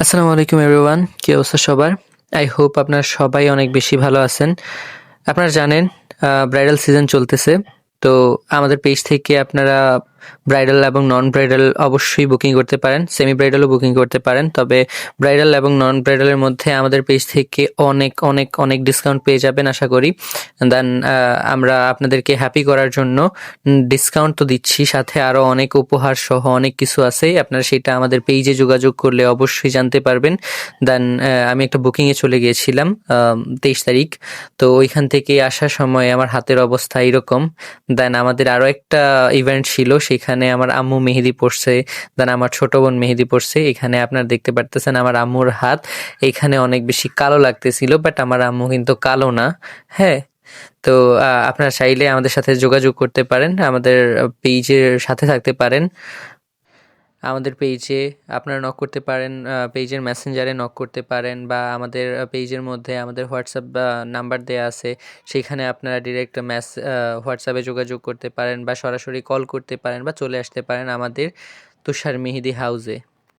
আসসালামু আলাইকুম এভরিওয়ান, কি অবস্থা সবার? আই হোপ আপনারা সবাই অনেক বেশি ভালো আছেন। আপনারা জানেন ব্রাইডাল সিজন চলতেছে। তো আমাদের পেজ থেকে আপনারা ব্রাইডাল এবং নন ব্রাইডাল অবশ্যই বুকিং করতে পারেন, সেমি ব্রাইডালও বুকিং করতে পারেন। তবে ব্রাইডাল এবং নন ব্রাইডালের মধ্যে আমাদের পেজ থেকে অনেক অনেক অনেক ডিসকাউন্ট পেয়ে যাবেন আশা করি। দেন আমরা আপনাদেরকে হ্যাপি করার জন্য ডিসকাউন্ট তো দিচ্ছি, সাথে আরও অনেক উপহার সহ অনেক কিছু আছে। আপনারা সেটা আমাদের পেজে যোগাযোগ করলে অবশ্যই জানতে পারবেন। দেন আমি একটা বুকিংয়ে চলে গিয়েছিলাম 23 তারিখ। তো ওইখান থেকে আসার সময় আমার হাতের অবস্থা এরকম। দেন আমাদের আরও একটা ইভেন্ট ছিল, সেখানে আমার আম্মু মেহেদি পড়ছে, দেন আমার ছোট বোন মেহেদি পড়ছে। এখানে আপনারা দেখতে পারতেছেন আমার আম্মুর হাত এখানে অনেক বেশি কালো লাগতেছিল, বাট আমার আম্মু কিন্তু কালো না। হ্যাঁ, তো আপনারা চাইলে আমাদের সাথে যোগাযোগ করতে পারেন, আমাদের পেজের সাথে থাকতে পারেন। আমাদের পেজে আপনারা নক করতে পারেন, পেজের মেসেঞ্জারে নক করতে পারেন, বা আমাদের পেজের মধ্যে আমাদের হোয়াটসঅ্যাপ নাম্বার দেয়া আছে, সেখানে আপনারা ডিরেক্ট হোয়াটসঅ্যাপে যোগাযোগ করতে পারেন, বা সরাসরি কল করতে পারেন, বা চলে আসতে পারেন আমাদের তুষার মেহেদি হাউসে।